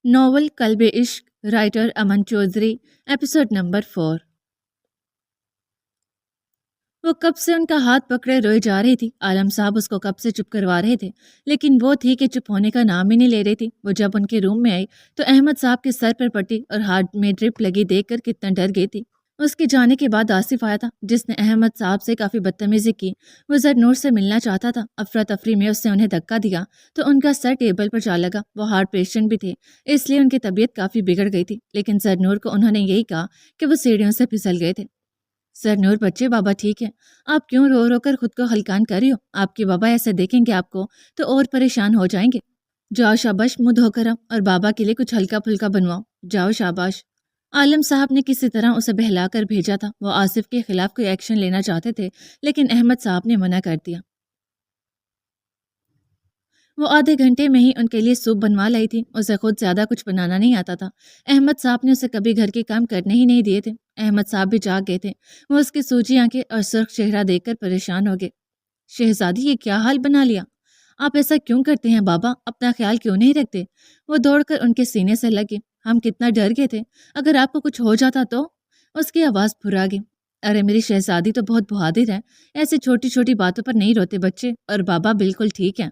Novel قلب عشق writer امن چودھری ایپیسوڈ نمبر 4 وہ کب سے ان کا ہاتھ پکڑے روئے جا رہی تھی۔ عالم صاحب اس کو کب سے چپ کروا رہے تھے، لیکن وہ تھی کہ چپ ہونے کا نام ہی نہیں لے رہی تھی۔ وہ جب ان کے روم میں آئی تو احمد صاحب کے سر پر پٹی اور ہاتھ میں ڈرپ لگی دیکھ کر کتنا ڈر گئی تھی۔ اس کے جانے کے بعد آصف آیا تھا، جس نے احمد صاحب سے کافی بدتمیزی کی۔ وہ زرنور سے ملنا چاہتا تھا۔ افراتفری میں اس نے انہیں دھکا دیا تو ان کا سر ٹیبل پر جا لگا۔ وہ ہارٹ پیشنٹ بھی تھے، اس لیے ان کی طبیعت کافی بگڑ گئی تھی، لیکن زرنور کو انہوں نے یہی کہا کہ وہ سیڑھیوں سے پھسل گئے تھے۔ زرنور بچے، بابا ٹھیک ہے، آپ کیوں رو رو کر خود کو ہلکان کر رہی ہو؟ آپ کے بابا ایسے دیکھیں گے آپ کو تو اور پریشان ہو جائیں گے۔ جاؤ شاباش، منہ دھو کر آؤ اور بابا کے لیے کچھ ہلکا پھلکا بنواؤ۔ جاؤ شاباش۔ عالم صاحب نے کسی طرح اسے بہلا کر بھیجا تھا۔ وہ آصف کے خلاف کوئی ایکشن لینا چاہتے تھے، لیکن احمد صاحب نے منع کر دیا۔ وہ آدھے گھنٹے میں ہی ان کے لیے سوپ بنوا لائی تھی۔ اسے خود زیادہ کچھ بنانا نہیں آتا تھا۔ احمد صاحب نے اسے کبھی گھر کے کام کرنے ہی نہیں دیے تھے۔ احمد صاحب بھی جاگ گئے تھے۔ وہ اس کی سوجی آنکھیں اور سرخ چہرہ دیکھ کر پریشان ہو گئے۔ شہزادی، یہ کیا حال بنا لیا؟ آپ ایسا کیوں کرتے ہیں بابا؟ اپنا خیال کیوں نہیں رکھتے؟ وہ دوڑ کر ان کے سینے سے لگے۔ ہم کتنا ڈر گئے تھے، اگر آپ کو کچھ ہو جاتا تو؟ اس کی آواز پھرا گئی۔ ارے میری شہزادی تو بہت بہادر ہے، ایسی چھوٹی چھوٹی باتوں پر نہیں روتے بچے، اور بابا بالکل ٹھیک ہے۔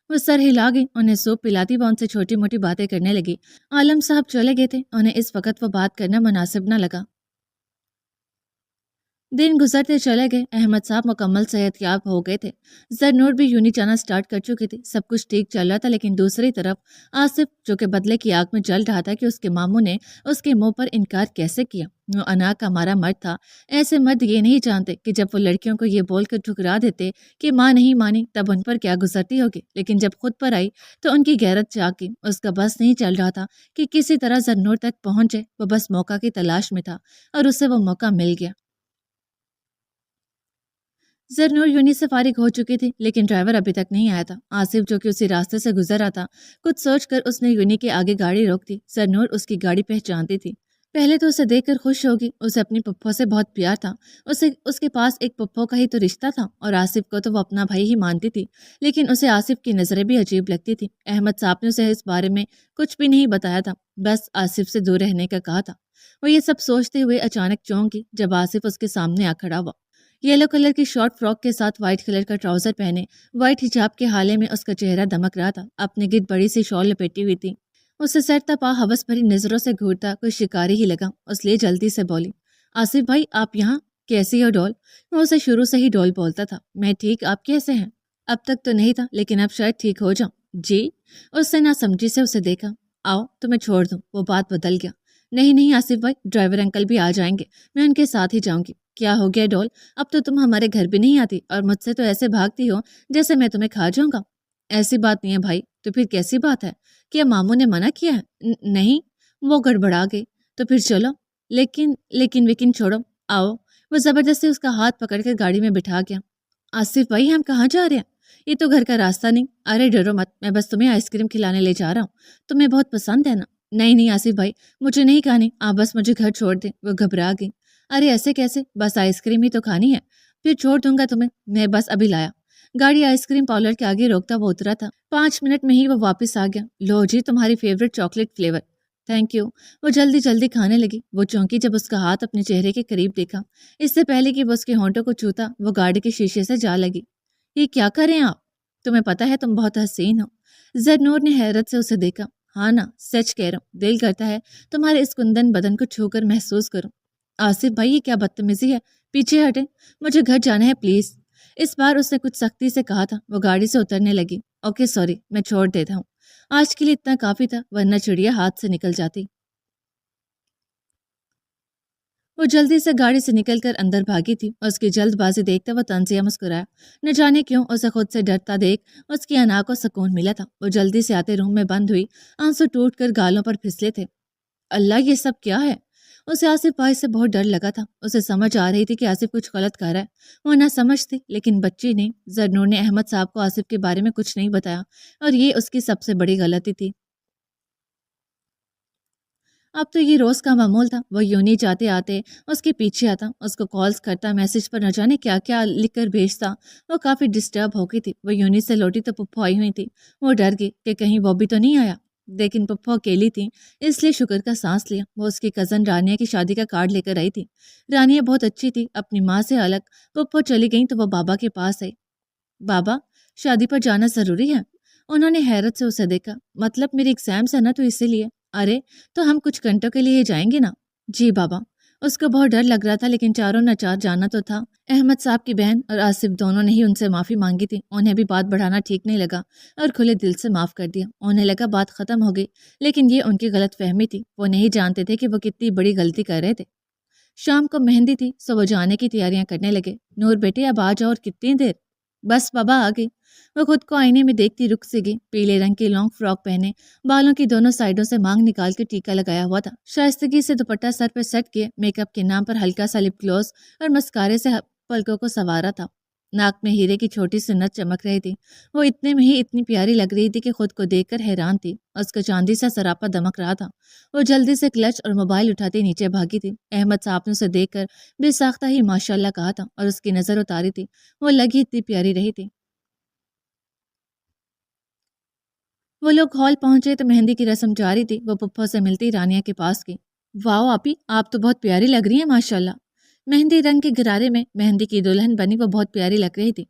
وہ سر ہلا گئی۔ انہیں سوپ پلاتی وہ ان سے چھوٹی موٹی باتیں کرنے لگی۔ عالم صاحب چلے گئے تھے، انہیں اس وقت وہ بات کرنا مناسب نہ لگا۔ دن گزرتے چلے گئے۔ احمد صاحب مکمل صحت یاب ہو گئے تھے۔ زرنور بھی یونی جانا سٹارٹ کر چکی تھی۔ سب کچھ ٹھیک چل رہا تھا، لیکن دوسری طرف آصف، جو کہ بدلے کی آگ میں جل رہا تھا کہ اس کے ماموں نے اس کے منہ پر انکار کیسے کیا۔ وہ انا کا مارا مرد تھا۔ ایسے مرد یہ نہیں جانتے کہ جب وہ لڑکیوں کو یہ بول کر ٹھکرا دیتے کہ ماں نہیں مانی تب ان پر کیا گزرتی ہوگی، لیکن جب خود پر آئی تو ان کی غیرت جاگ گئی۔ اس کا بس نہیں چل رہا تھا کہ کسی طرح زرنور تک پہنچے۔ وہ بس موقع کی تلاش میں تھا اور اسے وہ موقع مل گیا۔ زرنور یونی سے فارغ ہو چکی تھی، لیکن ڈرائیور ابھی تک نہیں آیا تھا۔ آصف، جو کہ اسی راستے سے گزر رہا تھا، کچھ سوچ کر اس نے یونی کے آگے گاڑی روک دی۔ زرنور اس کی گاڑی پہچانتی تھی۔ پہلے تو اسے دیکھ کر خوش ہوگی۔ اسے اپنی پپھو سے بہت پیار تھا۔ اس کے پاس ایک پپھو کا ہی تو رشتہ تھا، اور آصف کو تو وہ اپنا بھائی ہی مانتی تھی، لیکن اسے آصف کی نظریں بھی عجیب لگتی تھی۔ احمد صاحب نے اسے اس بارے میں کچھ بھی نہیں بتایا تھا، بس آصف سے دور رہنے کا کہا تھا۔ وہ یہ سب سوچتے ہوئے اچانک چونکی جب آصف اس کے سامنے آ کھڑا ہوا۔ یلو کلر کی شارٹ فراک کے ساتھ وائٹ کلر کا ٹراؤزر پہنے، وائٹ حجاب کے حالے میں اس کا چہرہ دمک رہا تھا۔ اپنے گرد بڑی سی شال لپیٹی ہوئی تھی۔ اسے سر تپا ہوس بھری نظروں سے گھورتا کوئی شکاری ہی لگا، اس لیے جلدی سے بولی، آصف بھائی آپ یہاں؟ کیسی ہو ڈول؟ وہ اسے شروع سے ہی ڈول بولتا تھا۔ میں ٹھیک، آپ کیسے ہیں؟ اب تک تو نہیں تھا، لیکن اب شاید ٹھیک ہو جاؤں۔ جی؟ اس نے نہ سمجھی سے اسے دیکھا۔ آؤ تو میں چھوڑ دوں۔ وہ بات بدل گیا۔ نہیں نہیں آصف بھائی، ڈرائیور انکل بھی آ جائیں گے، میں ان کے ساتھ ہی جاؤں گی۔ کیا ہو گیا ڈول؟ اب تو تم ہمارے گھر بھی نہیں آتی، اور مجھ سے تو ایسے بھاگتی ہو جیسے میں تمہیں کھا جاؤں گا۔ ایسی بات نہیں ہے بھائی، تو پھر کیسی بات ہے؟ کیا ماموں نے منع کیا ہے؟ نہیں، وہ گڑبڑا گئی۔ تو پھر چلو۔ لیکن چھوڑو، آؤ۔ وہ زبردستی اس کا ہاتھ پکڑ کر گاڑی میں بٹھا گیا۔ آصف بھائی، ہم کہاں جا رہے ہیں؟ یہ تو گھر کا راستہ نہیں۔ ارے ڈرو مت، میں بس تمہیں آئس کریم کھلانے لے جا رہا ہوں، تمہیں بہت پسند ہے نا؟ نہیں آصف بھائی، مجھے نہیں کھانی، آپ بس مجھے گھر چھوڑ دیں۔ وہ گھبرا گئی۔ ارے ایسے کیسے؟ بس آئس کریم ہی تو کھانی ہے، پھر چھوڑ دوں گا تمہیں، میں بس ابھی لایا۔ گاڑی آئس کریم پارلر کے آگے روکتا وہ اترا تھا۔ 5 منٹ میں ہی وہ واپس آ گیا۔ لو جی، تمہاری favourite chocolate flavour. Thank you. وہ جلدی جلدی کھانے لگی۔ وہ چونکی جب اس کا ہاتھ اپنے چہرے کے قریب دیکھا، اس سے پہلے کہ وہ اس کے ہونٹوں کو چھوتا، وہ گاڑی کے شیشے سے جا لگی۔ یہ کیا کریں آپ؟ تمہیں پتا ہے تم بہت حسین ہو۔ زرنور نے حیرت سے اسے دیکھا۔ ہاں نا، سچ کہہ رہا ہوں، دل کرتا ہے تمہارے اس کندن بدن کو چھو کر محسوس کروں۔ آصف بھائی، یہ کیا بدتمیزی ہے؟ پیچھے ہٹیں، مجھے گھر جانا ہے پلیز۔ اس بار اس نے کچھ سختی سے کہا تھا۔ وہ گاڑی سے اترنے لگی۔ اوکے سوری، میں چھوڑ دیتا ہوں، آج کے لیے اتنا کافی تھا، ورنہ چڑیا ہاتھ سے نکل جاتی۔ وہ جلدی سے گاڑی سے نکل کر اندر بھاگی تھی۔ اس کی جلد بازی دیکھتا وہ طنزیہ مسکرایا۔ نہ جانے کیوں اسے خود سے ڈرتا دیکھ اس کی انا کو سکون ملا تھا۔ وہ جلدی سے آتے روم میں بند ہوئی، آنسو ٹوٹ کر گالوں پر پھسلے تھے۔ اللہ، یہ سب کیا ہے؟ اسے آصف بھائی سے بہت ڈر لگا تھا۔ اسے سمجھ آ رہی تھی کہ آصف کچھ غلط کر رہا ہے۔ وہ نہ سمجھ تھی، لیکن بچی نے، زرنور نے احمد صاحب کو آصف کے بارے میں کچھ نہیں بتایا، اور یہ اس کی سب سے بڑی غلطی تھی۔ اب تو یہ روز کا معمول تھا۔ وہ یونی جاتے آتے اس کے پیچھے آتا، اس کو کالز کرتا، میسج پر نہ جانے کیا کیا لکھ کر بھیجتا۔ وہ کافی ڈسٹرب ہو گئی تھی۔ وہ یونی سے لوٹی تو پپھو آئی ہوئی تھی۔ وہ ڈر گئی کہ کہیں وہ بھی تو نہیں آیا۔ لیکن پپو اکیلی تھی، اس لیے شکر کا سانس لیا۔ وہ اس کی کزن رانیہ کی شادی کا کارڈ لے کر آئی تھی۔ رانیہ بہت اچھی تھی، اپنی ماں سے الگ۔ پپو چلی گئیں تو وہ بابا کے پاس آئی۔ بابا، شادی پر جانا ضروری ہے؟ انہوں نے حیرت سے اسے دیکھا۔ مطلب میری ایگزامس ہے نا، تو اسی لیے۔ ارے تو ہم کچھ گھنٹوں کے لیے جائیں گے نا؟ جی بابا۔ اس کو بہت ڈر لگ رہا تھا، لیکن چاروں ناچار جانا تو تھا۔ احمد صاحب کی بہن اور آصف دونوں نے ہی ان سے معافی مانگی تھی۔ انہیں بھی بات بڑھانا ٹھیک نہیں لگا اور کھلے دل سے معاف کر دیا۔ انہیں لگا بات ختم ہو گئی، لیکن یہ ان کی غلط فہمی تھی۔ وہ نہیں جانتے تھے کہ وہ کتنی بڑی غلطی کر رہے تھے۔ شام کو مہندی تھی، سو وہ جانے کی تیاریاں کرنے لگے۔ نور بیٹے اب آ جاؤ، اور کتنی دیر؟ بس بابا آ گئی۔ وہ خود کو آئینے میں دیکھتی رک سی گئی۔ پیلے رنگ کی لانگ فراک پہنے، بالوں کی دونوں سائڈوں سے مانگ نکال کے ٹیکا لگایا ہوا تھا، شائستگی سے دوپٹہ سر پر سیٹ کیے، میک اپ کے نام پر ہلکا سا لپ گلوس اور مسکارے سے پلکوں کو سنوارا تھا۔ ناک میں ہیرے کی چھوٹی سی نت چمک رہی تھی۔ وہ اتنے میں ہی اتنی پیاری لگ رہی تھی کہ خود کو دیکھ کر حیران تھی۔ اس کا چاندی سا سراپا دمک رہا تھا۔ وہ جلدی سے کلچ اور موبائل اٹھاتی نیچے بھاگی تھی۔ احمد صاحب نے اسے دیکھ کر بے ساختہ ہی ماشاءاللہ کہا تھا اور اس کی نظر اتاری تھی۔ وہ لگی اتنی پیاری رہی تھی۔ وہ لوگ ہال پہنچے تو مہندی کی رسم جاری تھی۔ وہ پپھو سے ملتی رانیہ کے پاس گئی۔ واؤ آپی، آپ تو بہت پیاری لگ رہی ہیں ماشاءاللہ۔ مہندی رنگ کے گرارے میں مہندی کی دلہن بنی وہ بہت پیاری لگ رہی تھی۔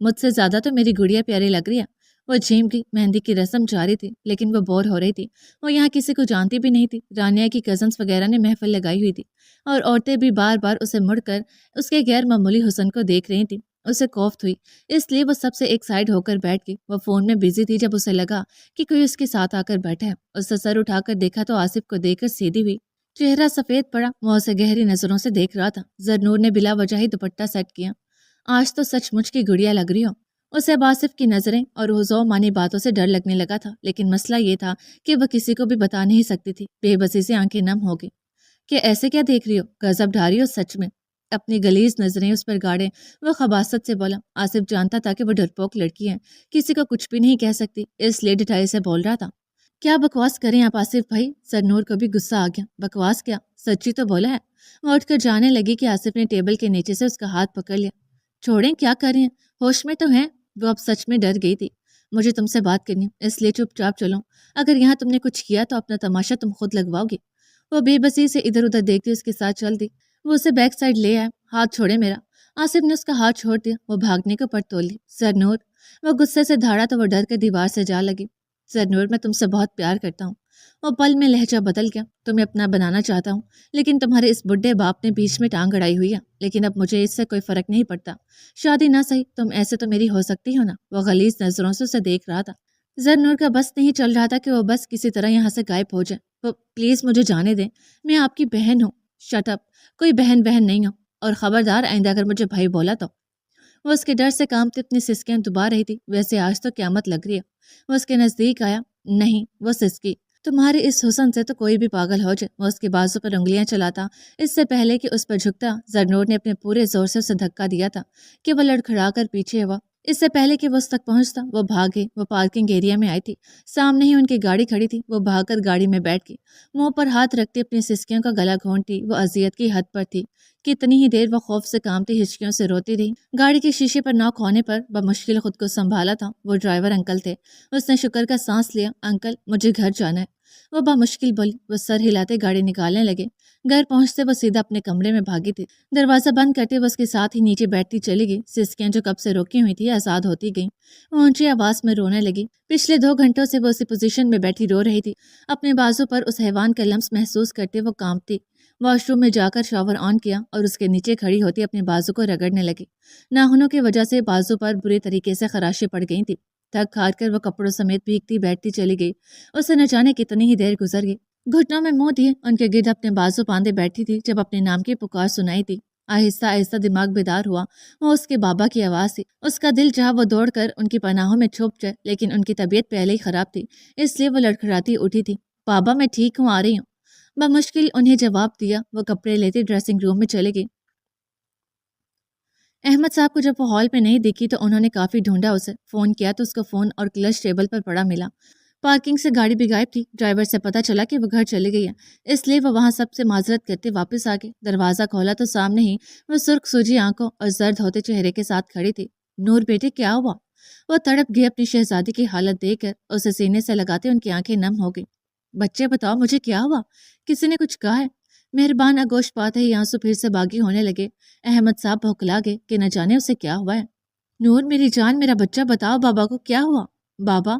مجھ سے زیادہ تو میری گڑیا پیاری لگ رہی ہے۔ وہ جھیم گئی۔ مہندی کی رسم جاری تھی، لیکن وہ بور ہو رہی تھی۔ وہ یہاں کسی کو جانتی بھی نہیں تھی۔ رانیہ کی کزنس وغیرہ نے محفل لگائی ہوئی تھی اور عورتیں بھی بار بار اسے مڑ کر اس کے غیر معمولی حسن کو دیکھ رہی تھیں۔ اسے کوفت ہوئی، اس لیے وہ سب سے ایک سائڈ ہو کر بیٹھ گئی۔ وہ فون میں بزی تھی جب اسے لگا کہ کوئی اس کے ساتھ آ کر بیٹھا ہے۔ اس نے سر اٹھا کر دیکھا تو آصف کو دیکھ کر سیدھی ہوئی۔ چہرہ سفید پڑا، وہ اسے گہری نظروں سے دیکھ رہا تھا۔ زرنور نے بلا وجہ ہی دوپٹہ سیٹ کیا۔ آج تو سچ مچ کی گڑیا لگ رہی ہو۔ اسے اب آصف کی نظریں اور حضو مانی باتوں سے ڈر لگنے لگا تھا، لیکن مسئلہ یہ تھا کہ وہ کسی کو بھی بتا نہیں سکتی تھی۔ بے بسی سے آنکھیں نم ہو گئی۔ کہ ایسے کیا دیکھ رہی ہو؟ غضب ڈھا رہی ہو سچ میں؟ اپنی گلیز نظریں اس پر گاڑے وہ خباثت سے بولا۔ آصف جانتا تھا کہ وہ ڈرپوک لڑکی ہے، کسی کو کچھ بھی نہیں کہہ سکتی، اس لیے ڈٹائی سے بول رہا تھا۔ کیا بکواس کریں آپ آصف بھائی؟ سرنور کو بھی غصہ آ گیا۔ بکواس کیا؟ سچی تو بولا ہے۔ وہ اٹھ کر جانے لگی کہ آصف نے ٹیبل کے نیچے سے اس کا ہاتھ پکڑ لیا۔ چھوڑیں، کیا کر رہے ہیں؟ ہوش میں تو ہیں؟ وہ اب سچ میں ڈر گئی تھی۔ مجھے تم سے بات کرنی، اس لیے چپ چاپ چلو۔ اگر یہاں تم نے کچھ کیا تو اپنا تماشا تم خود لگواؤ گی۔ وہ بے بسی سے ادھر ادھر دیکھتی اس کے ساتھ چل دی۔ وہ اسے بیک سائڈ لے آیا۔ ہاتھ چھوڑے میرا۔ آصف نے اس کا ہاتھ چھوڑ دیا۔ وہ بھاگنے کو پٹ تولی۔ سرنور، وہ غصے سے دھاڑا تو وہ ڈر کے دیوار سے جا لگی۔ سرنور، میں تم سے بہت پیار کرتا ہوں۔ وہ پل میں لہجہ بدل گیا۔ تمہیں اپنا بنانا چاہتا ہوں، لیکن تمہارے اس بڈھے باپ نے بیچ میں ٹانگ اڑائی ہوئی ہے۔ لیکن اب مجھے اس سے کوئی فرق نہیں پڑتا۔ شادی نہ صحیح، تم ایسے تو میری ہو سکتی ہو نا؟ وہ غلیظ نظروں سے اسے دیکھ رہا تھا۔ زرنور کا بس نہیں چل رہا تھا کہ وہ بس کسی طرح یہاں سے غائب ہو جائے۔ وہ پلیز مجھے جانے دیں، میں آپ کی بہن ہوں۔ شٹ اپ، کوئی بہن نہیں ہو، اور خبردار آئندہ اگر مجھے بھائی بولا تو۔ وہ اس کے ڈر سے کانپتی اپنی سسکیاں دبا رہی تھی۔ ویسے آج تو قیامت لگ رہی ہے۔ وہ اس کے نزدیک آیا۔ نہیں، وہ سسکی، تمہارے اس حسن سے تو کوئی بھی پاگل ہو جائے۔ وہ اس کے بازو پر انگلیاں چلاتا، اس سے پہلے کہ اس پر جھکتا، زرنور نے اپنے پورے زور سے اسے دھکا دیا تھا کہ وہ لڑکھڑا کر پیچھے ہوا۔ اس سے پہلے کہ وہ اس تک پہنچتا، وہ بھاگ گئی۔ وہ پارکنگ ایریا میں آئی تھی، سامنے ہی ان کی گاڑی کھڑی تھی۔ وہ بھاگ کر گاڑی میں بیٹھ گئی، منہ پر ہاتھ رکھتی اپنی سسکیوں کا گلا گھونٹتی۔ وہ اذیت کی حد پر تھی۔ کتنی ہی دیر وہ خوف سے کانپتی ہچکیوں سے روتی رہی۔ گاڑی کے شیشے پر نوک ہونے پر بمشکل خود کو سنبھالا تھا۔ وہ ڈرائیور انکل تھے۔ اس نے شکر کا سانس لیا۔ انکل، مجھے گھر جانا ہے، وہ بمشکل بولی۔ وہ سر ہلاتے گاڑی نکالنے لگے۔ گھر پہنچتے وہ سیدھا اپنے کمرے میں بھاگی تھی۔ دروازہ بند کرتے وہ اس کے ساتھ ہی نیچے بیٹھتی چلی گئی۔ سسکیاں جو کب سے روکی ہوئی تھی آزاد ہوتی گئیں۔ وہ اونچی آواز میں رونے لگی۔ پچھلے 2 گھنٹوں سے وہ اسی پوزیشن میں بیٹھی رو رہی تھی، اپنے بازو پر اس حیوان کا لمس محسوس کرتے وہ کانپتی۔ واش روم میں جا کر شاور آن کیا اور اس کے نیچے کھڑی ہوتی اپنے بازو کو رگڑنے لگی۔ ناخنوں کی وجہ سے بازو پر بری طریقے سے خراشیں پڑ گئی تھی۔ تھک ہار کر وہ کپڑوں سمیت بھیگتی بیٹھتی چلی گئی۔ اسے نہ جانے کتنی ہی دیر گزر گئی۔ گھٹنوں میں منہ دیے ان کے گرد اپنے بازو باندھے بیٹھی تھی جب اپنے نام کی پکار سنائی تھی۔ آہستہ آہستہ دماغ بیدار ہوا۔ وہ اس کے بابا کی آواز تھی۔ اس کا دل چاہا وہ دوڑ کر ان کی پناہوں میں چھپ جائے، لیکن ان کی طبیعت پہلے ہی خراب تھی، اس لیے وہ لڑکھڑاتی اٹھی تھی۔ بابا، میں ٹھیک ہوں، آ رہی ہوں، بمشکل انہیں جواب دیا۔ وہ کپڑے لیتی ڈریسنگ روم میں چلی گئی۔ احمد صاحب کو جب وہ ہال میں نہیں دکھی تو انہوں نے کافی ڈھونڈا اسے۔ فون کیا تو اس کو فون اور کلچ ٹیبل پر پڑا ملا۔ پارکنگ سے گاڑی بھی غائب تھی۔ ڈرائیور سے پتہ چلا کہ وہ گھر چلی گئی ہے، اس لیے وہ وہاں سب سے معذرت کرتے واپس آ گئے۔ دروازہ کھولا تو سامنے ہی وہ سرخ سوجی آنکھوں اور زرد ہوتے چہرے کے ساتھ کھڑی تھی۔ نور بیٹے، کیا ہوا؟ وہ تڑپ گئی اپنی شہزادی کی حالت دیکھ کر، اسے سینے سے لگاتے ان کی آنکھیں نم ہو گئی۔ بچے بتاؤ مجھے کیا ہوا؟ کسی نے کچھ کہا ہے؟ مہربان آگوش پاتے ہی آنسو پھر سے باغی ہونے لگے۔ احمد صاحب بھوکلا گئے کہ نہ جانے اسے کیا ہوا ہے۔ نور میری جان، میرا بچہ بتاؤ بابا کو کیا ہوا؟ بابا؟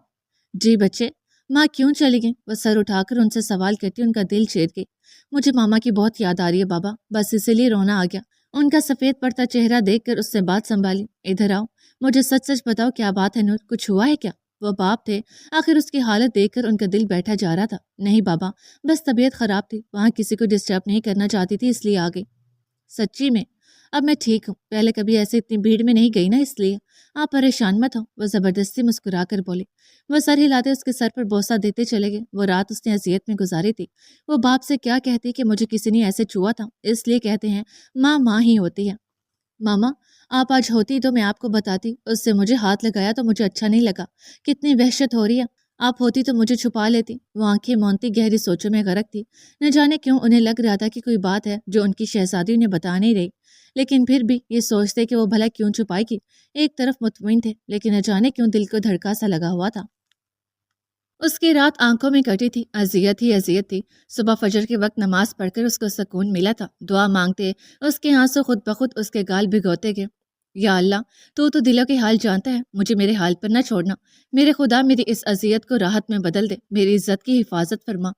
جی بچے۔ ماں کیوں چلی گئی؟ وہ سر اٹھا کر ان سے سوال کرتی ان کا دل چیر گئی۔ مجھے ماما کی بہت یاد آ رہی ہے بابا، بس اسی لیے رونا آ گیا۔ ان کا سفید پڑتا چہرہ دیکھ کر اس سے بات سنبھالی۔ ادھر آؤ، مجھے سچ سچ بتاؤ کیا بات ہے نور، کچھ ہوا ہے کیا؟ وہ باپ تھے، آخر اس کی حالت دیکھ کر ان کا دل بیٹھا جا رہا تھا۔ نہیں بابا، بس طبیعت خراب تھی، وہاں کسی کو ڈسٹرب نہیں کرنا چاہتی تھی اس لیے آ گئی۔ سچی میں؟ اب میں ٹھیک ہوں، پہلے کبھی ایسے اتنی بھیڑ میں نہیں گئی نا اس لیے۔ آپ پریشان مت ہو، وہ زبردستی مسکرا کر بولی۔ وہ سر ہلاتے اس کے سر پر بوسہ دیتے چلے گئے۔ وہ رات اس نے اذیت میں گزاری تھی۔ وہ باپ سے کیا کہتی کہ مجھے کسی نے ایسے چھوا تھا، اس لیے کہتے ہیں ماں ماں ہی ہوتی ہے۔ ماما آپ آج ہوتی تو میں آپ کو بتاتی، اس سے مجھے ہاتھ لگایا تو مجھے اچھا نہیں لگا، کتنی وحشت ہو رہی ہے۔ آپ ہوتی تو مجھے چھپا لیتی۔ وہ آنکھیں مونتی گہری سوچوں میں غرق تھی۔ نہ جانے کیوں انہیں لگ رہا تھا کہ کوئی بات ہے جو ان کی شہزادی انہیں بتا نہیں رہی، لیکن پھر بھی یہ سوچتے کہ وہ بھلا کیوں چھپائے گی۔ ایک طرف مطمئن تھے، لیکن نہ جانے کیوں دل کو دھڑکا سا لگا ہوا تھا۔ اس کی رات آنکھوں میں کٹی تھی، اذیت ہی اذیت تھی۔ صبح فجر کے وقت نماز پڑھ کر اس کو سکون ملا تھا۔ دعا مانگتے اس کے آنسو خود بخود اس کے گال بھگوتے گئے۔ یا اللہ، تو دلوں کے حال جانتا ہے، مجھے میرے حال پر نہ چھوڑنا۔ میرے خدا میری اس اذیت کو راحت میں بدل دے، میری عزت کی حفاظت فرما۔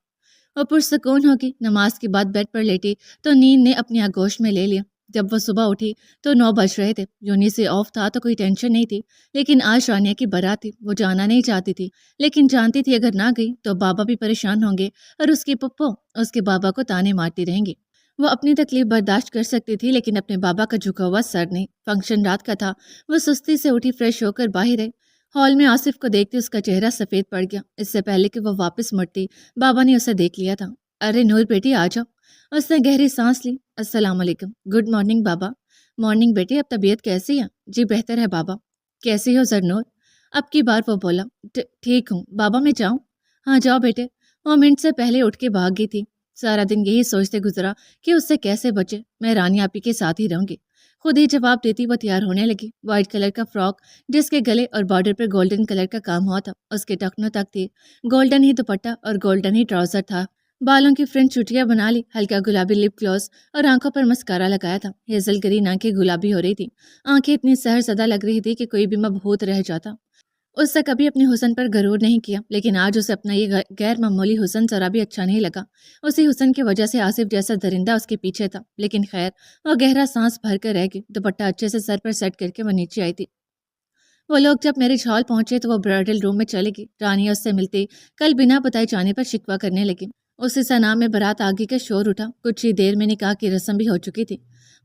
وہ پرسکون ہوگی، نماز کے بعد بیڈ پر لیٹی تو نیند نے اپنی آگوش میں لے لیا۔ جب وہ صبح اٹھی تو 9 بج رہے تھے۔ یونی سے آف تھا تو کوئی ٹینشن نہیں تھی، لیکن آج رانیہ کی بارات تھی، وہ جانا نہیں چاہتی تھی، لیکن جانتی تھی اگر نہ گئی تو بابا بھی پریشان ہوں گے اور اس کی پپو اس کے بابا کو تانے مارتی رہیں گی۔ وہ اپنی تکلیف برداشت کر سکتی تھی، لیکن اپنے بابا کا جھکا ہوا سر نہیں۔ فنکشن رات کا تھا۔ وہ سستی سے اٹھی، فریش ہو کر باہر آئی۔ ہال میں آصف کو دیکھتے اس کا چہرہ سفید پڑ گیا۔ اس سے پہلے کہ وہ واپس مڑتی، بابا نے اسے دیکھ لیا تھا۔ ارے نور بیٹی آ جاؤ۔ اس نے گہری سانس لی۔ السلام علیکم۔ گڈ مارننگ بابا۔ مارننگ بیٹی، اب طبیعت کیسی ہے؟ جی بہتر ہے بابا۔ کیسی ہو زرنور؟ اب کی بار وہ بولا۔ ٹھیک ہوں بابا، میں جاؤں؟ ہاں جاؤ بیٹے۔ وہ منٹ سے پہلے اٹھ کے بھاگ گئی تھی۔ سارا دن یہی سوچتے گزرا کہ اس سے کیسے بچے، میں رانی آپی کے ساتھ ہی رہوں گی۔ خود ہی جواب دیتی وہ تیار ہونے لگی۔ وائٹ کلر کا فراک جس کے گلے اور بارڈر پر گولڈن کلر کا کام ہوا تھا، اس کے ٹخنوں تک تھی۔ گولڈن ہی دوپٹہ اور گولڈن ہی ٹراؤزر تھا۔ بالوں کی فرنٹ چٹیاں بنا لی، ہلکا گلابی لپ گلوس اور آنکھوں پر مسکارا لگایا تھا۔ ہیزل گرین آنکھیں گلابی ہو رہی تھی، آنکھیں اتنی سحر زدہ لگ رہی تھی کہ کوئی بھی مبہوت رہ جاتا۔ اس سے کبھی اپنے حسن پر غرور نہیں کیا، لیکن آج اسے اپنا یہ غیر معمولی حسن ذرا بھی اچھا نہیں لگا۔ اسی حسن کی وجہ سے آصف جیسا درندہ اس کے پیچھے تھا، لیکن خیر وہ گہرا سانس بھر کر رہ گئی۔ دوپٹہ اچھے سے سر پر سیٹ کر کے وہ نیچے آئی تھی۔ وہ لوگ جب میرج ہال پہنچے تو وہ برائڈل روم میں چلے گئی۔ رانیہ اس سے ملتی کل بنا بتائے جانے پر شکوہ کرنے لگی۔ اسی سنا میں بارات آگے کا شور اٹھا۔ کچھ ہی دیر میں نکاح کی رسم بھی ہو چکی تھی۔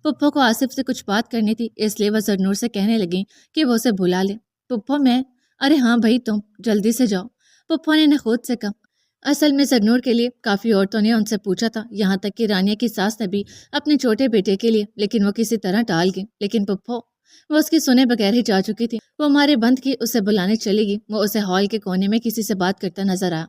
پپو کو آصف سے کچھ بات کرنی تھی، اس لیے وہ زرنور سے کہنے لگی کہ وہ اسے بلا لے۔ پپو میں؟ ارے ہاں بھائی تم جلدی سے جاؤ، پپو نے نخوت سے کہا۔ اصل میں زرنور کے لیے کافی عورتوں نے ان سے پوچھا تھا، یہاں تک کہ رانیہ کی ساس نے بھی اپنے چھوٹے بیٹے کے لیے، لیکن وہ کسی طرح ٹال گئی۔ لیکن پپو وہ اس کی سنے بغیر ہی جا چکی تھی۔ وہ مارے بند کی اسے بلانے چلی گئی۔ وہ اسے ہال کے کونے میں کسی سے بات کرتا نظر آیا۔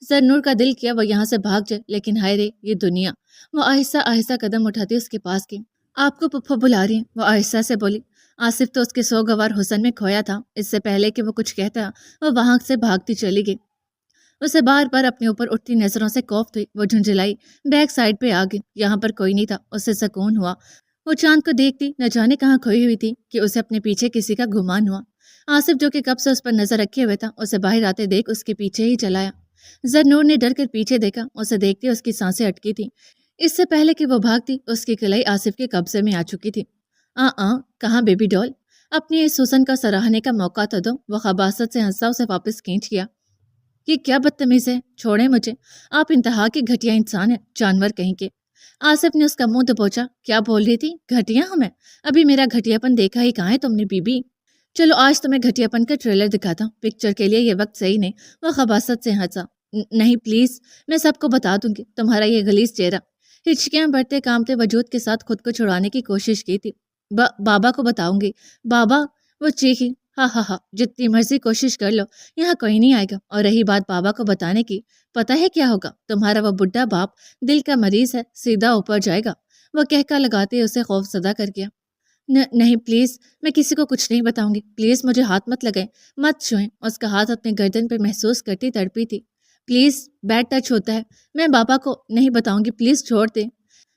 زرنور کا دل کیا وہ یہاں سے بھاگ جائے، لیکن ہائے رے یہ دنیا۔ وہ آہستہ آہستہ قدم اٹھاتی اس کے پاس گئی۔ آپ کو پپو بلا رہی ہیں، وہ آہستہ سے بولی۔ آصف تو اس کے سوگوار حسن میں کھویا تھا، اس سے پہلے کہ وہ کچھ کہتا وہ وہاں سے بھاگتی چلی گئی۔ اسے بار بار اپنے اوپر اٹھتی نظروں سے کوفت ہوئی۔ وہ جھنجھلائی، بیک سائڈ پہ آ گئی۔ یہاں پر کوئی نہیں تھا، اسے سکون ہوا۔ وہ چاند کو دیکھتی نہ جانے کہاں کھوئی ہوئی تھی کہ اسے اپنے پیچھے کسی کا گمان ہوا۔ آصف جو کہ کب سے اس پر نظر رکھے ہوئے تھا، اسے باہر آتے دیکھ اس کے پیچھے ہی چلایا۔ زرنور نے ڈر کر پیچھے دیکھا، اسے دیکھتے اس کی سانسیں اٹکی تھی۔ اس سے پہلے کہ وہ بھاگتی اس کی کلائی آصف کے قبضے میں آ چکی تھی۔ کہاں بیبی ڈول؟ اپنی اس حسن کا سراہنے کا موقع تو دو۔ وہ خباثت سے ہنسا، اسے واپس کھینچ گیا۔ یہ کیا بدتمیز ہے، چھوڑیں مجھے، آپ انتہا کے گھٹیا انسان ہیں، جانور کہیں کے۔ آصف نے اس کا منہ دبوچا۔ کیا بول رہی تھی؟ گھٹیا ہمیں؟ ابھی میرا گھٹیا پن دیکھا ہی کہاں ہے تم نے بی بی؟ چلو آج تمہیں گھٹیا پن کا ٹریلر دکھاتا ہوں، پکچر کے لیے یہ وقت صحیح نہیں۔ وہ خباثت سے ہنسا۔ نہیں پلیز، میں سب کو بتا دوں گی تمہارا یہ غلیظ چہرہ۔ ہچکیاں بڑھتے کامتے وجود کے ساتھ خود کو چھڑانے کی کوشش کی تھی۔ بابا کو بتاؤں گی بابا، وہ چیخی۔ ہاں جتنی مرضی کوشش کر لو، یہاں کوئی نہیں آئے گا۔ اور رہی بات بابا کو بتانے کی، پتہ ہے کیا ہوگا؟ تمہارا وہ بڈھا باپ دل کا مریض ہے، سیدھا اوپر جائے گا۔ وہ کہکا لگاتے اسے خوف زدہ کر گیا۔ نہیں پلیز، میں کسی کو کچھ نہیں بتاؤں گی، پلیز مجھے ہاتھ مت لگائیں، مت چھوئیں۔ اس کا ہاتھ اپنے گردن پہ محسوس کرتی تڑپی تھی۔ پلیز، بیڈ ٹچ ہوتا ہے، میں بابا کو نہیں بتاؤں گی، پلیز چھوڑ دیں۔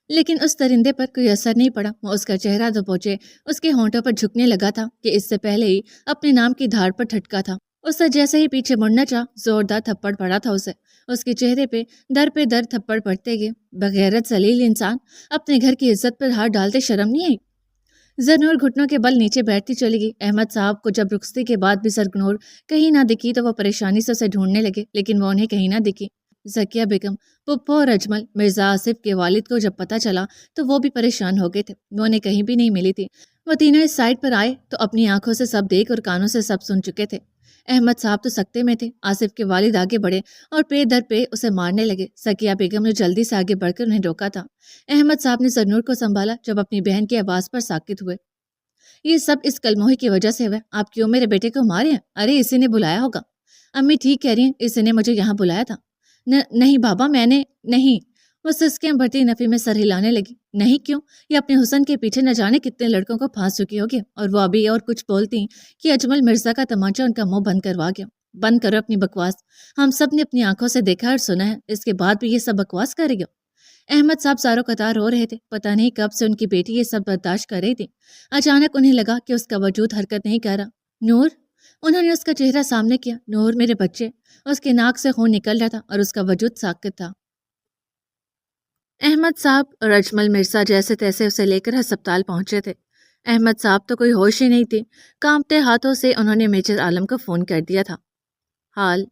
لیکن اس درندے پر کوئی اثر نہیں پڑا۔ وہ اس کا چہرہ تو پہنچے اس کے ہونٹوں پر جھکنے لگا تھا کہ اس سے پہلے ہی اپنے نام کی دھاڑ پر ٹھٹکا تھا۔ اس سے جیسے ہی پیچھے مڑنا چاہ، زوردار تھپڑ پڑا تھا اسے۔ اس کے چہرے پہ در تھپڑ پڑتے گئے۔ بغیرت ذلیل انسان، اپنے گھر کی عزت پر ہاتھ ڈالتے شرم نہیں آئی؟ زرنور گھٹنوں کے بل نیچے بیٹھتی چلی گئی۔ احمد صاحب کو جب رخصتی کے بعد بھی زرنور کہیں نہ دکھی تو وہ پریشانی سے اسے ڈھونڈنے لگے، لیکن وہ انہیں کہیں نہ دکھی۔ ذکیہ بیگم، پپو اور اجمل، مرزا آصف کے والد کو جب پتہ چلا تو وہ بھی پریشان ہو گئے تھے۔ وہ انہیں کہیں بھی نہیں ملی تھی۔ وہ تینوں اس سائٹ پر آئے تو اپنی آنکھوں سے سب دیکھ اور کانوں سے سب سن چکے تھے۔ احمد صاحب تو سکتے میں تھے۔ آصف کے والد آگے بڑھے اور پے در پے اسے مارنے لگے۔ ذکیہ بیگم نے جلدی سے آگے بڑھ کر انہیں روکا تھا۔ احمد صاحب نے زرنور کو سنبھالا جب اپنی بہن کی آواز پر ساکت ہوئے۔ یہ سب اس کلموہی کی وجہ سے ہوئے۔ آپ کیوں میرے بیٹے کو مارے ہیں؟ ارے اسی نے بلایا ہوگا۔ امی ٹھیک کہہ رہی ہیں، اسی نے مجھے یہاں بلایا تھا۔ نہیں بابا، میں نے نہیں۔ وہ سسکیاں بھرتی نفی میں سر ہلانے لگی۔ نہیں کیوں؟ یہ اپنے حسن کے پیچھے نہ جانے کتنے لڑکوں کو پھانس چکی ہوگی، اور وہ ابھی اور کچھ بولتی کہ اجمل مرزا کا تمانچہ ان کا منہ بند کروا گیا۔ بند کرو اپنی بکواس، ہم سب نے اپنی آنکھوں سے دیکھا اور سنا ہے، اس کے بعد بھی یہ سب بکواس کر رہی ہو؟ احمد صاحب زاروں قطار رو رہے تھے۔ پتہ نہیں کب سے ان کی بیٹی یہ سب برداشت کر رہی تھی۔ اچانک انہیں لگا کہ اس کا وجود حرکت نہیں کر رہا۔ نور، انہوں نے اس کا چہرہ سامنے کیا۔ نور میرے بچے۔ اس کے ناک سے خون نکل رہا تھا اور اس کا وجود ساکت تھا۔ احمد صاحب اور اجمل مرزا جیسے تیسے اسے لے کر ہسپتال پہنچے تھے۔ احمد صاحب تو کوئی ہوش ہی نہیں تھی۔ کانپتے ہاتھوں سے انہوں نے میجر عالم کو فون کر دیا تھا۔ حال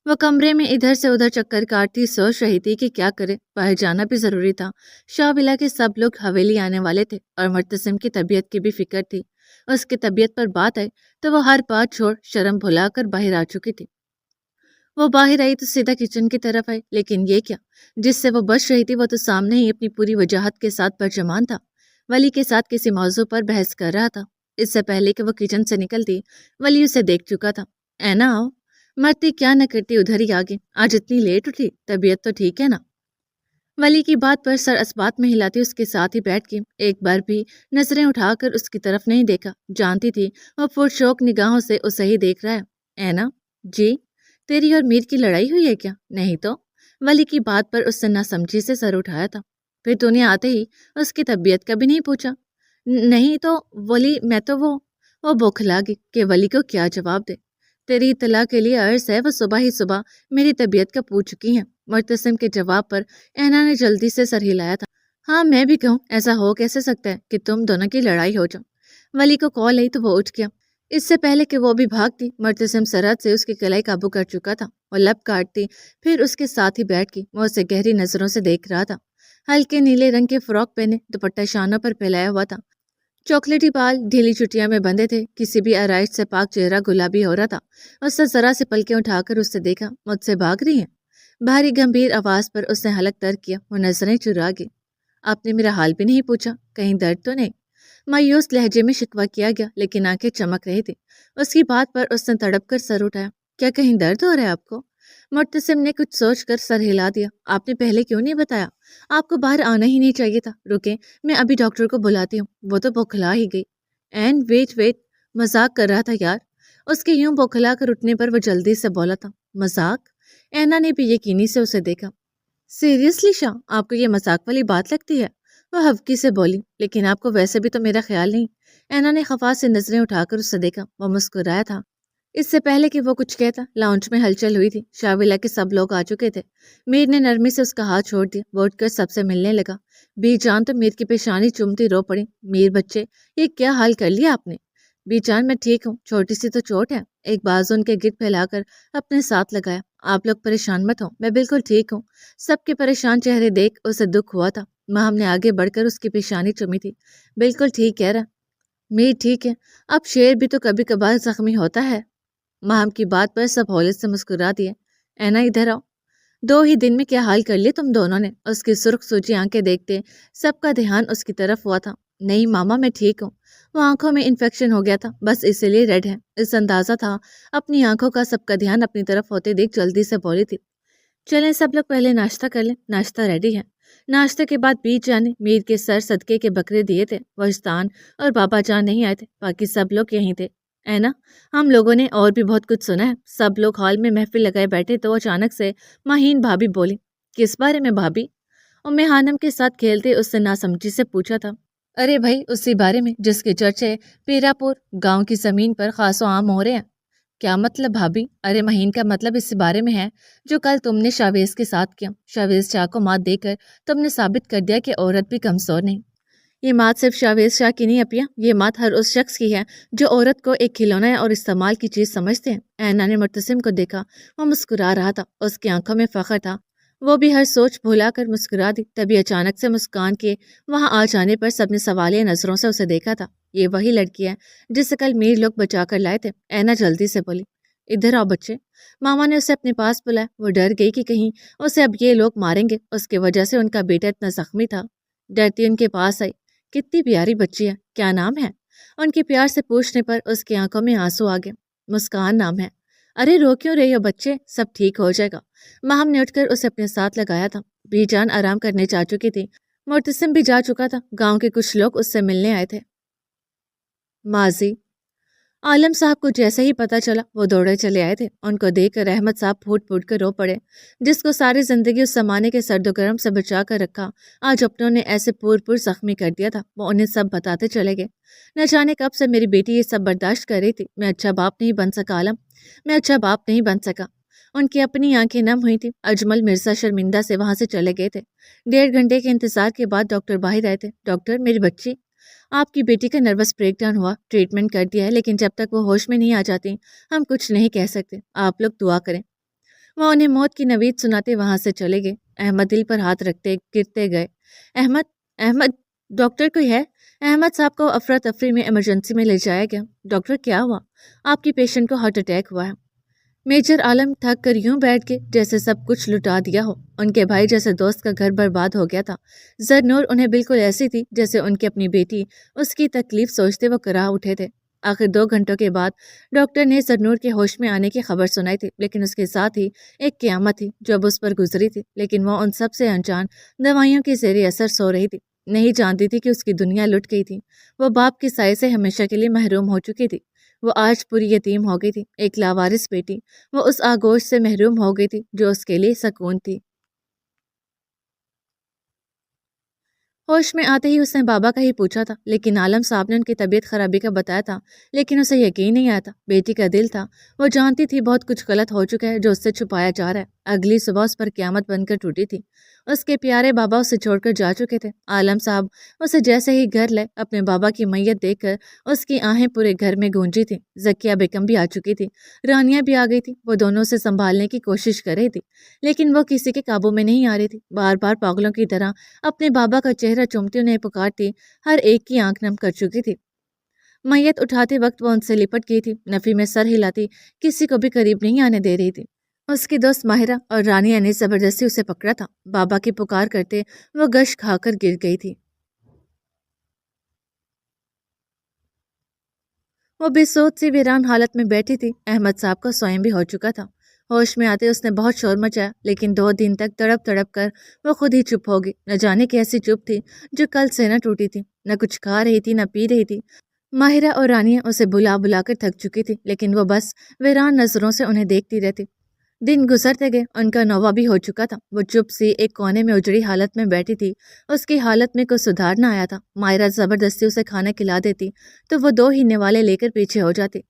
وہ کمرے میں ادھر سے ادھر چکر کاٹتی سوچ رہی تھی کہ کیا کرے۔ باہر جانا بھی ضروری تھا۔ شاہ ولا کے سب لوگ حویلی آنے والے تھے اور مرتسم کی طبیعت کی بھی فکر تھی۔ اس کی طبیعت پر بات آئی تو وہ ہر بات چھوڑ شرم بھلا کر باہر آ چکی تھی۔ وہ باہر آئی تو سیدھا کچن کی طرف آئی، لیکن یہ کیا؟ جس سے وہ بچ رہی تھی وہ تو سامنے ہی اپنی پوری وجاہت کے ساتھ برجمان تھا۔ ولی کے ساتھ کسی موضوع پر بحث کر رہا تھا۔ اس سے پہلے کہ وہ کچن سے نکلتی، ولی اسے دیکھ چکا تھا۔ اینا آؤ، مرتی کیا نہ کرتی ادھر ہی آگے۔ آج اتنی لیٹ اٹھی، طبیعت تو ٹھیک ہے نا؟ ولی کی بات پر سر اسبات میں ہلاتی اس کے ساتھ ہی بیٹھ گئی۔ ایک بار بھی نظریں اٹھا کر اس کی طرف نہیں دیکھا۔ جانتی تھی وہ پرشوق نگاہوں سے اسے ہی دیکھ رہا ہے۔ اینا، جی، تیری اور میر کی لڑائی ہوئی ہے کیا؟ نہیں تو۔ ولی کی بات پر اس نے ناسمجھی سے سر اٹھایا تھا۔ پھر تو نے آتے ہی اس کی طبیعت کا بھی نہیں پوچھا؟ نہیں تو ولی، میں تو وہ بوکھلا گئی کہ ولی کو کیا جواب دے۔ تیری اطلاع کے لیے عرض ہے، وہ صبح ہی صبح میری طبیعت کا پوچھ چکی ہیں۔ مرتسم کے جواب پر اینا نے جلدی سے سر ہلایا تھا۔ ہاں میں بھی کہوں، ایسا ہو کیسے سکتا ہے کہ تم دونوں کی لڑائی ہو جاؤ؟ ولی کو کال آئی تو وہ اٹھ گیا۔ اس سے پہلے کہ وہ بھی بھاگتی، مرتسم سرحد سے اس کی کلائی قابو کر چکا تھا۔ وہ لب کاٹتی، پھر اس کے ساتھ ہی بیٹھ گئی۔ وہ اسے گہری نظروں سے دیکھ رہا تھا۔ ہلکے نیلے رنگ کے فراک پہنے، دوپٹہ شانوں پر پھیلایا ہوا تھا۔ چاکلیٹی بال ڈھیلی چٹیاں میں بندھے تھے۔ کسی بھی آرائش سے پاک چہرہ گلابی ہو رہا تھا۔ اس نے ذرا سے پلکیں اٹھا کر اس سے دیکھا۔ مجھ سے بھاگ رہی ہیں؟ بھاری گمبھیر آواز پر اس نے حلق تر کیا۔ وہ نظریں چرا گئی۔ آپ نے میرا حال بھی نہیں پوچھا، کہیں درد تو نہیں؟ مایوس لہجے میں شکوہ کیا گیا، لیکن آنکھیں چمک رہی تھی۔ اس کی بات پر اس نے تڑپ کر سر اٹھایا۔ کیا کہیں درد ہو رہا ہے آپ کو؟ مرتسم نے کچھ سوچ کر سر ہلا دیا۔ آپ نے پہلے کیوں نہیں بتایا؟ آپ کو باہر آنا ہی نہیں چاہیے تھا۔ رکیں، میں ابھی ڈاکٹر کو بلاتی ہوں۔ وہ تو بوکھلا ہی گئی۔ ویٹ، مذاق کر رہا تھا یار۔ اس کے یوں بوکھلا کر اٹھنے پر وہ جلدی سے بولا تھا۔ مذاق؟ اینا نے بھی یقینی سے اسے دیکھا۔ سیریسلی شاہ، آپ کو یہ مذاق والی بات لگتی ہے؟ وہ ہفکی سے بولی۔ لیکن آپ کو ویسے بھی تو میرا خیال نہیں۔ اینا نے خفا سے نظریں اٹھا کر اسے دیکھا۔ وہ مسکرایا تھا۔ اس سے پہلے کہ وہ کچھ کہتا، لاؤنج میں ہلچل ہوئی تھی۔ شاویلا کے سب لوگ آ چکے تھے۔ میر نے نرمی سے اس کا ہاتھ چھوڑ دیا۔ وہ اٹھ کر سب سے ملنے لگا۔ بی جان تو میر کی پیشانی چومتی رو پڑی۔ میر بچے، یہ کیا حال کر لیا آپ نے؟ بی جان میں ٹھیک ہوں، چھوٹی سی تو چوٹ ہے۔ ایک بازو ان کے گرد پھیلا کر اپنے ساتھ لگایا۔ آپ لوگ پریشان مت ہوں، میں بالکل ٹھیک ہوں۔ سب کے پریشان چہرے دیکھ اسے دکھ ہوا تھا۔ ماہم نے آگے بڑھ کر اس کی پیشانی چومی تھی۔ بالکل ٹھیک کہہ رہا۔ میر ٹھیک ہے، اب شیر بھی تو کبھی کبھار زخمی ہوتا ہے۔ ماہم کی بات پر سب ہولے سے مسکرا دیے۔ اینا ادھر آؤ۔ 2 ہی دن میں کیا حال کر لیے تم دونوں نے؟ اس کی سرخ سوچی آنکھیں دیکھتے سب کا دھیان اس کی طرف ہوا تھا۔ نہیں ماما، میں ٹھیک ہوں۔ وہ آنکھوں میں انفیکشن ہو گیا تھا، بس اسی لیے ریڈ ہے۔ اس اندازہ تھا اپنی آنکھوں کا سب کا دھیان اپنی طرف ہوتے دیکھ جلدی سے بولی تھی۔ چلیں سب لوگ پہلے ناشتہ کر لیں، ناشتہ ریڈی ہے۔ ناشتے کے بعد بیچ جان نے میر کے سر صدقے کے بکرے دیے تھے۔ وجدان اور بابا جان نہیں آئے تھے، باقی سب لوگ یہیں تھے۔ اینا، ہم لوگوں نے اور بھی بہت کچھ سنا ہے۔ سب لوگ ہال میں محفل لگائے بیٹھے تو اچانک سے مہین بھابھی بولی۔ کس بارے میں بھابھی؟ امی خانم کے ساتھ کھیلتے اس سے ناسمجھی سے پوچھا تھا۔ ارے بھائی، اسی بارے میں جس کے چرچے پیرا پور گاؤں کی زمین پر خاص و عام ہو رہے ہیں۔ کیا مطلب بھابھی؟ ارے مہین کا مطلب اس بارے میں ہے جو کل تم نے شاویز کے ساتھ کیا۔ شاویز شاہ کو مات دے کر تم نے ثابت کر دیا کہ عورت بھی کمزور نہیں۔ یہ مات صرف شاویز شاہ کی نہیں اپیا، یہ مات ہر اس شخص کی ہے جو عورت کو ایک کھلونا اور استعمال کی چیز سمجھتے ہیں۔ اینا نے مرتسم کو دیکھا، وہ مسکرا رہا تھا، اس کی آنکھوں میں فخر تھا۔ وہ بھی ہر سوچ بھولا کر مسکرا دی۔ تبھی اچانک سے مسکان کے وہاں آ جانے پر سب نے سوالیہ نظروں سے اسے دیکھا تھا۔ یہ وہی لڑکی ہے جسے کل میر لوگ بچا کر لائے تھے۔ اینا جلدی سے بولی۔ ادھر آؤ بچے۔ ماما نے اسے اپنے پاس بلایا۔ وہ ڈر گئی کہ کہیں اسے اب یہ لوگ ماریں گے، اس کی وجہ سے ان کا بیٹا اتنا زخمی تھا۔ ڈرتی ان کے پاس آئی۔ کتنی پیاری بچی ہے، کیا نام ہے؟ ان کے پیار سے پوچھنے پر اس کی آنکھوں میں آنسو آ گئے۔ مسکان نام ہے۔ ارے رو کیوں رہی ہو بچے، سب ٹھیک ہو جائے گا۔ ماہم نے اٹھ کر اسے اپنے ساتھ لگایا تھا۔ بی جان آرام کرنے جا چکی تھی، مرتسم بھی جا چکا تھا۔ گاؤں کے کچھ لوگ اس سے ملنے آئے تھے۔ ماضی عالم صاحب کو جیسے ہی پتہ چلا وہ دوڑے چلے آئے تھے۔ ان کو دیکھ کر احمد صاحب پھوٹ پھوٹ کر رو پڑے۔ جس کو ساری زندگی اس زمانے کے سرد و گرم سے بچا کر رکھا، آج اپنوں نے ایسے پور زخمی کر دیا تھا۔ وہ انہیں سب بتاتے چلے گئے۔ نہ جانے کب سے میری بیٹی یہ سب برداشت کر رہی تھی۔ میں اچھا باپ نہیں بن سکا عالم، میں اچھا باپ نہیں بن سکا۔ ان کی اپنی آنکھیں نم ہوئی تھیں۔ اجمل مرزا شرمندہ سے وہاں سے چلے گئے تھے۔ 1.5 گھنٹے کے انتظار کے بعد ڈاکٹر باہر آئے تھے۔ ڈاکٹر، میری بچی، آپ کی بیٹی کا نروس بریک ڈاؤن ہوا، ٹریٹمنٹ کر دیا ہے، لیکن جب تک وہ ہوش میں نہیں آ جاتی ہم کچھ نہیں کہہ سکتے۔ آپ لوگ دعا کریں۔ وہ انہیں موت کی نوید سناتے وہاں سے چلے گئے۔ احمد دل پر ہاتھ رکھتے گرتے گئے۔ احمد ڈاکٹر کوئی ہے؟ احمد صاحب کو افراتفری میں ایمرجنسی میں لے جایا گیا۔ ڈاکٹر کیا ہوا؟ آپ کی پیشنٹ کو ہارٹ اٹیک ہوا ہے۔ میجر عالم تھک کر یوں بیٹھ کے جیسے سب کچھ لٹا دیا ہو۔ ان کے بھائی جیسے دوست کا گھر برباد ہو گیا تھا۔ زرنور انہیں بالکل ایسی تھی جیسے ان کی اپنی بیٹی۔ اس کی تکلیف سوچتے وہ کرا اٹھے تھے۔ آخر 2 گھنٹوں کے بعد ڈاکٹر نے زرنور کے ہوش میں آنے کی خبر سنائی تھی، لیکن اس کے ساتھ ہی ایک قیامت تھی جو اب اس پر گزری تھی۔ لیکن وہ ان سب سے انجان دوائیوں کے زیر اثر سو رہی تھی، نہیں جانتی تھی کہ اس کی دنیا لٹ گئی تھی۔ وہ باپ کے سائے سے ہمیشہ کے لیے محروم ہو چکی تھی۔ وہ آج پوری یتیم ہو گئی تھی، ایک لاوارث بیٹی۔ وہ اس آغوش سے محروم ہو گئی تھی جو اس کے لیے سکون تھی۔ ہوش میں آتے ہی اس نے بابا کا ہی پوچھا تھا، لیکن عالم صاحب نے ان کی طبیعت خرابی کا بتایا تھا، لیکن اسے یقین نہیں آیا تھا۔ بیٹی کا دل تھا، وہ جانتی تھی بہت کچھ غلط ہو چکا ہے جو اس سے چھپایا جا رہا ہے۔ اگلی صبح اس پر قیامت بن کر ٹوٹی تھی۔ اس کے پیارے بابا اسے چھوڑ کر جا چکے تھے۔ عالم صاحب اسے جیسے ہی گھر لے، اپنے بابا کی میت دیکھ کر اس کی آہیں پورے گھر میں گونجی تھی۔ زکیہ بیگم بھی آ چکی تھی، رانیہ بھی آ گئی تھی۔ وہ دونوں سے سنبھالنے کی کوشش کر رہی تھی، لیکن وہ کسی کے قابو میں نہیں آ رہی تھی۔ بار بار پاگلوں کی طرح اپنے بابا کا چہرہ چومتی انہیں پکارتی، ہر ایک کی آنکھ نم کر چکی تھی۔ میت اٹھاتے وقت وہ ان سے لپٹ گئی تھی، نفی میں سر ہلاتی، کسی کو بھی قریب نہیں آنے دے رہی تھی۔ اس کی دوست ماہرہ اور رانیہ نے زبردستی اسے پکڑا تھا۔ بابا کی پکار کرتے وہ گش کھا کر گر گئی تھی۔ وہ بے سوچ سی ویران حالت میں بیٹھی تھی۔ احمد صاحب کا سوئم بھی ہو چکا تھا۔ ہوش میں آتے اس نے بہت شور مچایا، لیکن 2 دن تک تڑپ تڑپ کر وہ خود ہی چپ ہو گئی۔ نہ جانے کیسی چپ تھی جو کل سے نہ ٹوٹی تھی، نہ کچھ کھا رہی تھی نہ پی رہی تھی۔ ماہرہ اور رانیہ اسے بلا بلا کر تھک چکی تھی، لیکن وہ بس ویران نظروں سے انہیں دیکھتی رہتی۔ دن گزرتے گئے، ان کا نوہ بھی ہو چکا تھا۔ وہ چپ سی ایک کونے میں اجڑی حالت میں بیٹھی تھی۔ اس کی حالت میں کوئی سدھار نہ آیا تھا۔ ماہرہ زبردستی اسے کھانا کھلا دیتی تو وہ 2 ہی نوالے لے کر پیچھے ہو جاتی۔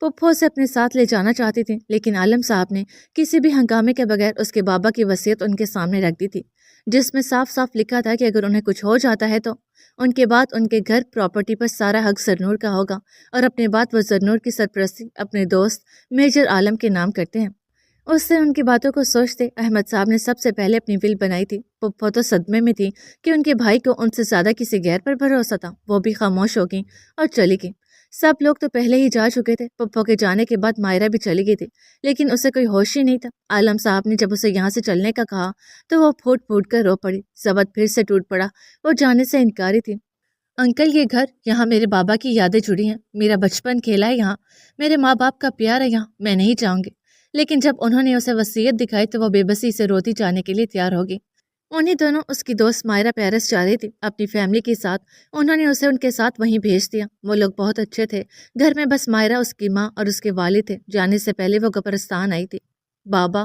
پپھو سے اپنے ساتھ لے جانا چاہتی تھی، لیکن عالم صاحب نے کسی بھی ہنگامے کے بغیر اس کے بابا کی وصیت ان کے سامنے رکھ دی تھی، جس میں صاف صاف لکھا تھا کہ اگر انہیں کچھ ہو جاتا ہے تو ان کے بعد ان کے گھر پراپرٹی پر سارا حق زرنور کا ہوگا، اور اپنے بعد وہ زرنور کی سرپرستی اپنے دوست میجر عالم کے نام کرتے ہیں۔ اس سے ان کی باتوں کو سوچتے احمد صاحب نے سب سے پہلے اپنی ول بنائی تھی۔ پپھو تو صدمے میں تھی کہ ان کے بھائی کو ان سے زیادہ کسی غیر پر بھروسہ تھا۔ وہ بھی خاموش ہو گئی اور چلی گئی۔ سب لوگ تو پہلے ہی جا چکے تھے۔ پپھو کے جانے کے بعد ماہرہ بھی چلی گئی تھی، لیکن اسے کوئی ہوش ہی نہیں تھا۔ عالم صاحب نے جب اسے یہاں سے چلنے کا کہا تو وہ پھوٹ پھوٹ کر رو پڑی۔ ضبط پھر سے ٹوٹ پڑا۔ وہ جانے سے انکاری تھی۔ انکل، یہ گھر، یہاں میرے بابا کی یادیں جڑی ہیں، میرا بچپن کھیلا ہے یہاں، میرے ماں باپ کا پیار ہے یہاں، میں نہیں جاؤں گی۔ لیکن جب انہوں نے اسے وصیت دکھائی تو وہ بے بسی سے روتی جانے کے لیے تیار ہوگی۔ انہیں دونوں اس کی دوست مائرہ پیرس جا رہی تھی اپنی فیملی کے ساتھ۔ انہوں نے اسے ان کے ساتھ وہیں بھیج دیا۔ وہ لوگ بہت اچھے تھے، گھر میں بس مائرہ، اس کی ماں اور اس کے والد تھے۔ جانے سے پہلے وہ قبرستان آئی تھی۔ بابا،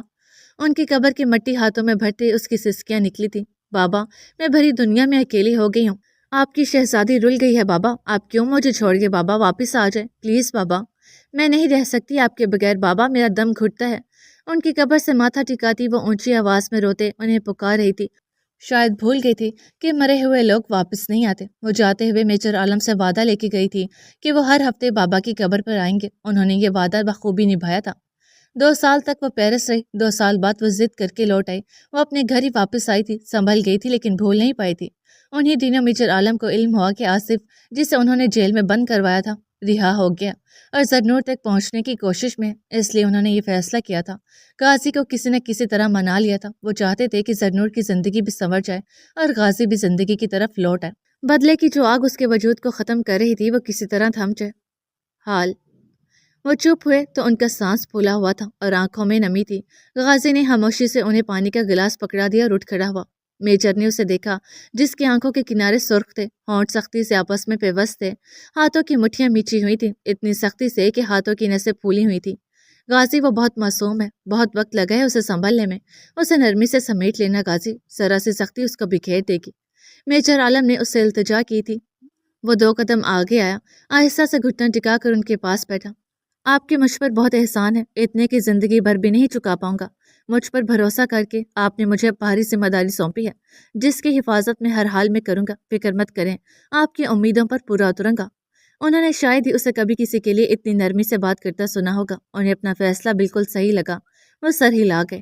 ان کی قبر کی مٹی ہاتھوں میں بھرتے اس کی سسکیاں نکلی تھی۔ بابا، میں بھری دنیا میں اکیلی ہو گئی ہوں۔ آپ کی شہزادی رل گئی ہے بابا، آپ کیوں مجھے چھوڑ گئے بابا؟ واپس آ جائیں پلیز بابا، میں نہیں رہ سکتی آپ کے بغیر بابا، میرا دم گھٹتا ہے۔ ان کی قبر سے ماتھا ٹکاتی وہ اونچی آواز میں روتے انہیں پکار رہی تھی۔ شاید بھول گئی تھی کہ مرے ہوئے لوگ واپس نہیں آتے۔ وہ جاتے ہوئے میجر عالم سے وعدہ لے کے گئی تھی کہ وہ ہر ہفتے بابا کی قبر پر آئیں گے۔ انہوں نے یہ وعدہ بخوبی نبھایا تھا۔ 2 سال تک وہ پیرس رہی۔ 2 سال بعد وہ ضد کر کے لوٹ آئی۔ وہ اپنے گھر ہی واپس آئی تھی، سنبھل گئی تھی لیکن بھول نہیں پائی تھی۔ انہی دنوں میجر عالم کو علم ہوا کہ آصف، جسے انہوں نے جیل میں بند کروایا تھا، رہا ہو گیا اور زرنور تک پہنچنے کی کوشش میں۔ اس لیے انہوں نے یہ فیصلہ کیا تھا، غازی کو کسی نہ کسی طرح منا لیا تھا۔ وہ چاہتے تھے کہ زرنور کی زندگی بھی سنور جائے اور غازی بھی زندگی کی طرف لوٹ آئے۔ بدلے کی جو آگ اس کے وجود کو ختم کر رہی تھی وہ کسی طرح تھم جائے۔ حال وہ چپ ہوئے تو ان کا سانس پھولا ہوا تھا اور آنکھوں میں نمی تھی۔ غازی نے خاموشی سے انہیں پانی کا گلاس پکڑا دیا اور اٹھ کھڑا ہوا۔ میجر نے اسے دیکھا، جس کی آنکھوں کے کنارے سرخ تھے، ہونٹ سختی سے آپس میں پیوست تھے، ہاتھوں کی مٹھیاں میچی ہوئی تھیں، اتنی سختی سے کہ ہاتھوں کی نسیں پھولی ہوئی تھیں۔ غازی، وہ بہت معصوم ہے، بہت وقت لگا ہے اسے سنبھلنے میں، اسے نرمی سے سمیٹ لینا غازی، ذرا سی سختی اس کو بکھیر دے گی۔ میجر عالم نے اس سے التجا کی تھی۔ وہ 2 قدم آگے آیا، آہستہ سے گھٹنا ٹکا کر ان کے پاس بیٹھا۔ آپ کے مجھ پر بہت احسان ہے، اتنے کی زندگی بھر بھی نہیں چکا پاؤں گا۔ مجھ پر بھروسہ کر کے آپ نے مجھے بھاری ذمہ داری سونپی ہے، جس کی حفاظت میں ہر حال میں کروں گا، فکر مت کریں، آپ کی امیدوں پر پورا اتروں گا۔ انہوں نے شاید ہی اسے کبھی کسی کے لیے اتنی نرمی سے بات کرتا سنا ہوگا۔ انہیں اپنا فیصلہ بالکل صحیح لگا، وہ سر ہلا گئے۔